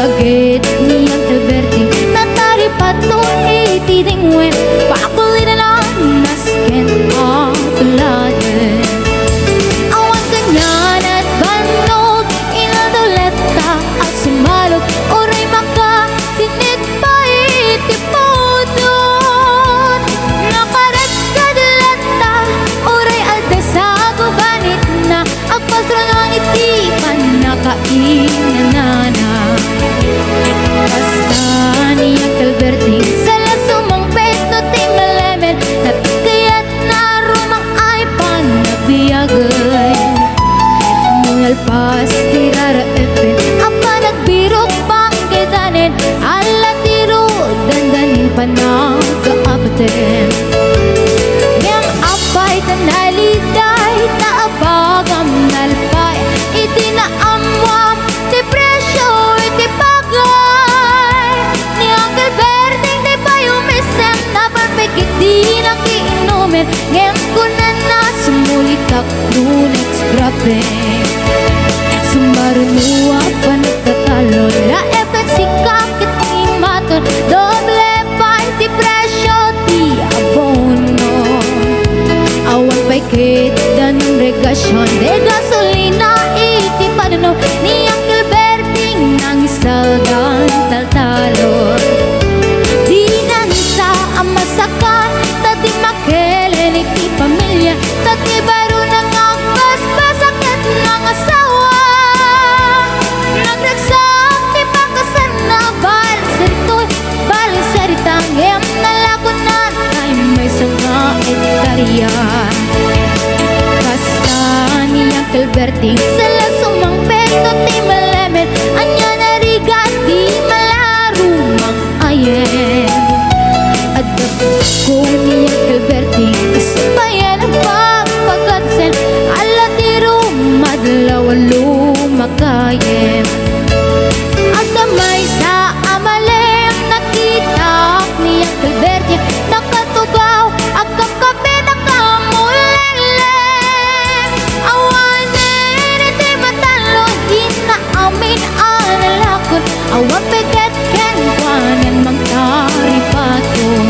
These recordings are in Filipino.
agit ni Uncle Bertie natari pato iti dingwen pakuli na lang nasken atulade awan kanyan at banog inadoleta at sumalog oray maka sinit pa iti podon nakarat kadalata oray alda sa gubanit na agpasro ng iti panakainanana basta ni Uncle Bertie sala sumangpet no ti malemen natikayat na rumang ay panabiyagay mungalpas tirara epen apa nagbirok pangkitanin ala tiro dandanin panagkaapaten yang apay tanaliday taabagam nalpay iti naamwam ti presyo iti bagay ni Uncle Bertie di pa yumisem na perfect di nakiinumin ngem ko na sumulitak lunex grabe sumarunua pa nagtatalon la efek sikakit ni maton doble pa ti presyo ti abono awan pa'y kita ng regasyon de gasolina iti panuno ni Uncle Bertie nang isaldan taltalon di na nisa ang masakan tati makelen iti pamilya tati baro nang angkas pasakit ng asawa nagragsak ti pakasan na balisaritang em nalakunan ay may sanga etarya basta ni Uncle Bertie sala sumangpeto ti malemen anya narigat di malarumang ayen adap ko ni Uncle Bertie kasabayan ang pagpagkatsen ala tiro madlaw lumakayen agdamay sa amalem nakita ni Uncle Bertie nakatugaw agkakape nakamulelem awanin iti matalon inaamin analakon awan peget ken kwanen magtaripaton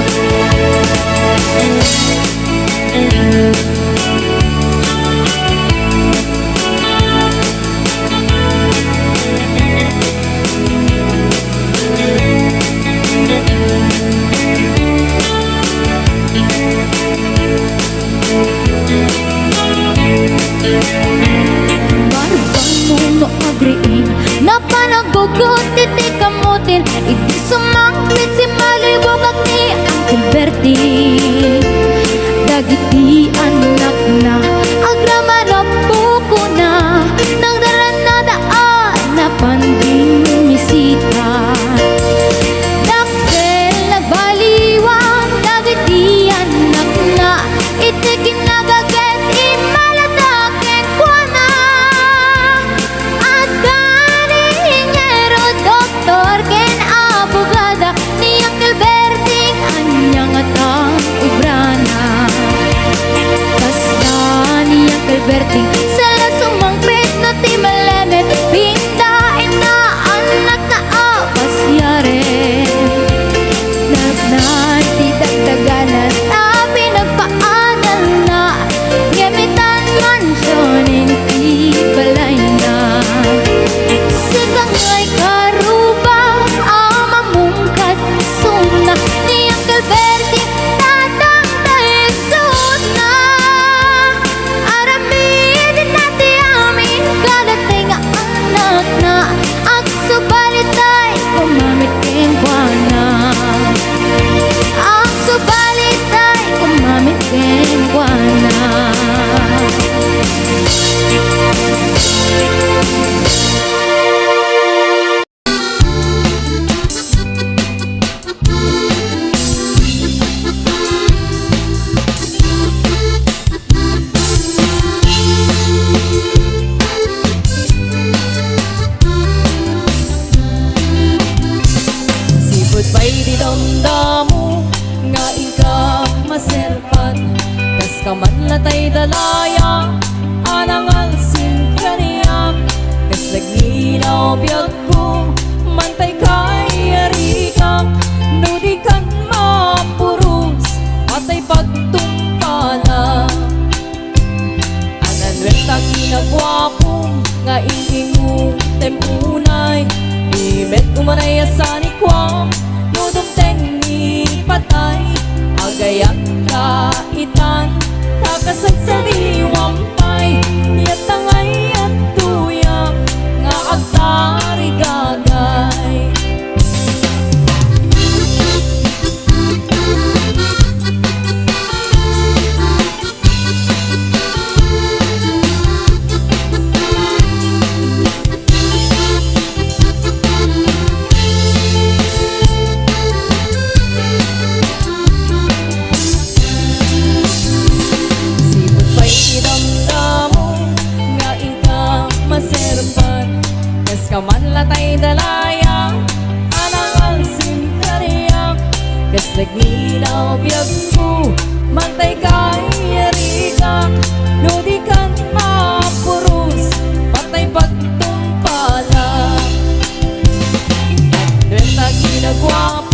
barbang muno agriin na panagugot iti kamutin iti sumangpit si malibog at ni Uncle Bertie dagiti anak na agrama na buko na nagdaran na daan na panding misita nakkel nagbaliwan dagiti anak na iti kinagaget imalataken kwa na at ganingero doktor ken abogada ni Uncle Bertie anyang atang ibrana basta ni Uncle Bertie sala sumangpit no ti malemen pindain na anak na apasyaren nagnan ti dagdaganan na pinagpaanan na ngemitan mansyonin ti balay na sikang ay karuba amamungkat suna ni Uncle Bertie tatang taisot na aramin nati amin kalatay nga anak na agsubalitay kumamit king buwana agsubalitay kumamit king buwana Sipot pa'y di damdamu nga ika maserpan kas kaman latay dalaya anangal sinkaniyak kas lagninaw biyag ko mantay unay Imet kumanay asani kwam Nudumteng ni patay Agayak kaitan Takasag sa diwampay Yatangay at tuyak Nga agtari gagay Kaman latay dalaya Anang ang simkariyak Kas naglinaw biyag mo Mantay kay ka Nudi kan mapurus Patay pagtumpala At duwenta ginagwapa